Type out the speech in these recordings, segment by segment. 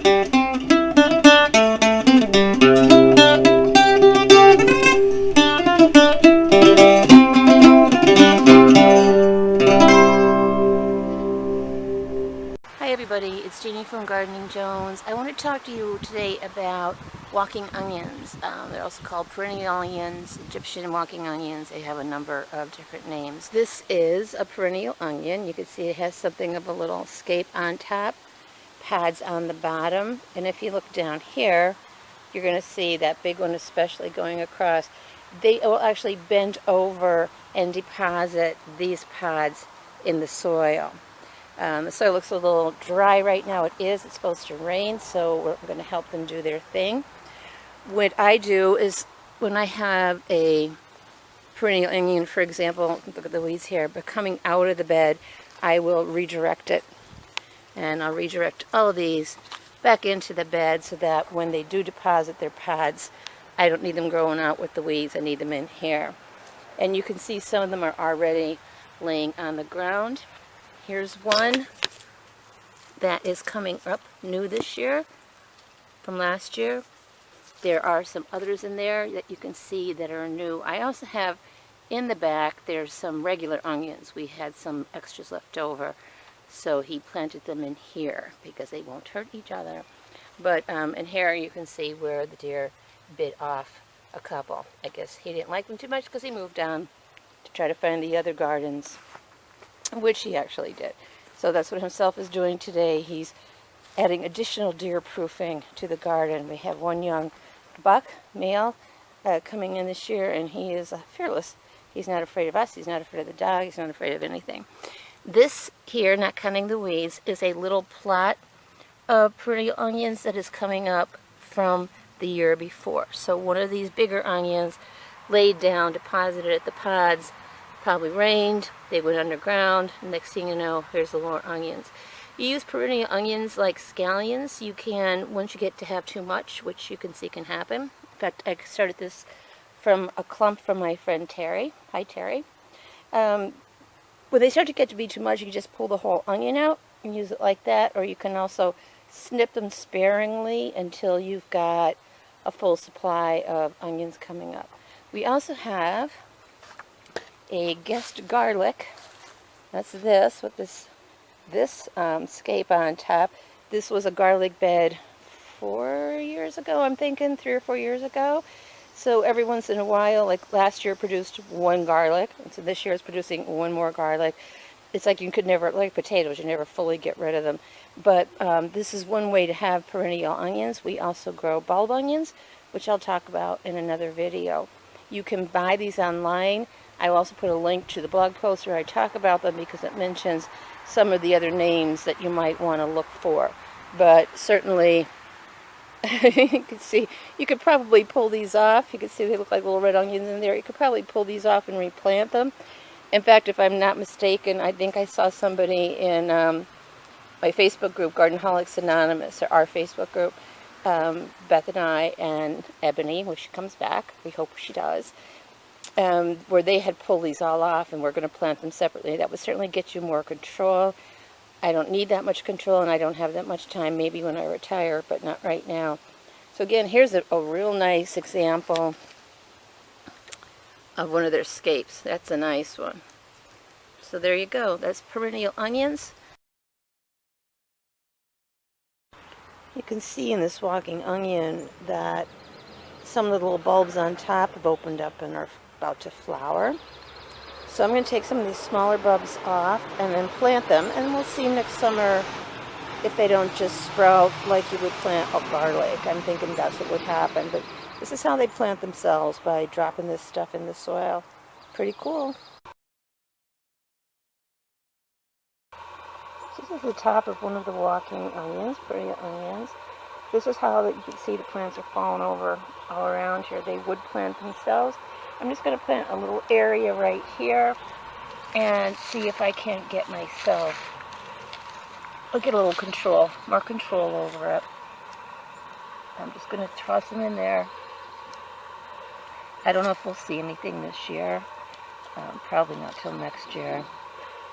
Hi everybody, it's Jeannie from Gardening Jones. I want to talk to you today about walking onions. They're also called perennial onions, Egyptian walking onions. They have a number of different names. This is a perennial onion. You can see it has something of a little scape on top, pads on the bottom, and if you look down here, you're going to see that big one especially going across. They will actually bend over and deposit these pods in the soil. The soil looks a little dry right now. It's supposed to rain, so we're going to help them do their thing. What I do is when I have a perennial onion, for example, look at the weeds here, but coming out of the bed, I will redirect it. And I'll redirect all of these back into the bed so that when they do deposit their pods, I don't need them growing out with the weeds. I need them in here. And you can see some of them are already laying on the ground. Here's one that is coming up new this year from last year. There are some others in there that you can see that are new. I also have in the back, there's some regular onions. We had some extras left over, so he planted them in here because they won't hurt each other. But in here you can see where the deer bit off a couple. I guess he didn't like them too much because he moved on to try to find the other gardens, which he actually did. So that's what himself is doing today. He's adding additional deer proofing to the garden. We have one young buck, male, coming in this year, and he is fearless. He's not afraid of us. He's not afraid of the dog. He's not afraid of anything. This here, not counting the weeds, is a little plot of perennial onions that is coming up from the year before. So one of these bigger onions laid down, deposited at the pods, probably rained, they went underground, next thing you know, here's the more onions. You use perennial onions like scallions. You can, once you get to have too much, which you can see can happen. In fact, I started this from a clump from my friend Terry. Hi, Terry. When they start to get to be too much, you can just pull the whole onion out and use it like that, or you can also snip them sparingly until you've got a full supply of onions coming up. We also have a guest garlic. That's this with this scape on top. This was a garlic bed 4 years ago, I'm thinking 3 or 4 years ago. So every once in a while, like last year produced one garlic, and so this year is producing one more garlic. It's like you could never, like potatoes, you never fully get rid of them. But this is one way to have perennial onions. We also grow bulb onions, which I'll talk about in another video. You can buy these online. I will also put a link to the blog post where I talk about them because it mentions some of the other names that you might want to look for. But certainly, you can see, you could probably pull these off. You can see they look like little red onions in there. You could probably pull these off and replant them. In fact, if I'm not mistaken, I think I saw somebody in my Facebook group, Gardenholics Anonymous, or our Facebook group, Beth and I and Ebony, when she comes back, we hope she does, where they had pulled these all off and we're going to plant them separately. That would certainly get you more control. I don't need that much control and I don't have that much time, maybe when I retire, but not right now. So again, here's a real nice example of one of their scapes. That's a nice one. So there you go. That's perennial onions. You can see in this walking onion that some of the little bulbs on top have opened up and are about to flower. So I'm going to take some of these smaller bulbs off and then plant them, and we'll see next summer if they don't just sprout like you would plant a garlic. I'm thinking that's what would happen, but this is how they plant themselves, by dropping this stuff in the soil. Pretty cool. This is the top of one of the walking onions, perennial onions. This is how you can see the plants are falling over all around here. They would plant themselves. I'm just going to plant a little area right here and see if I can't get myself, I'll get a little control, more control over it. I'm just going to toss them in there. I don't know if we'll see anything this year. Probably not till next year.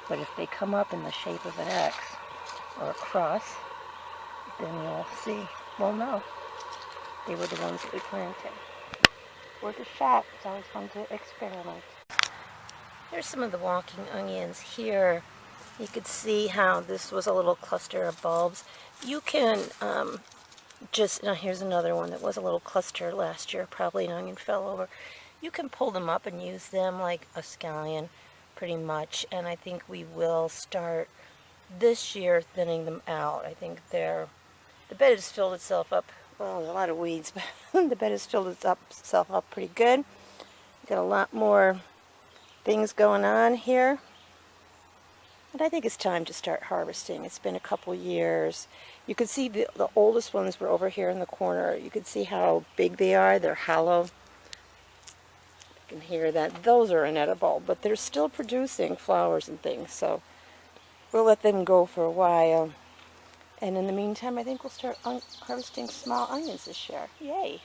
But if they come up in the shape of an X or a cross, Then we'll see. Well, no. They were the ones that we planted. Worth a shot. It's always fun to experiment. Here's some of the walking onions here. You could see how this was a little cluster of bulbs. You can now here's another one that was a little cluster last year. Probably an onion fell over. You can pull them up and use them like a scallion pretty much. And I think we will start this year thinning them out. I think the bed has filled itself up. Well, there's a lot of weeds, but the bed has filled itself up pretty good. Got a lot more things going on here. And I think it's time to start harvesting. It's been a couple years. You can see the oldest ones were over here in the corner. You can see how big they are. They're hollow. You can hear that. Those are inedible, but they're still producing flowers and things. So we'll let them go for a while. And in the meantime, I think we'll start harvesting small onions this year. Yay!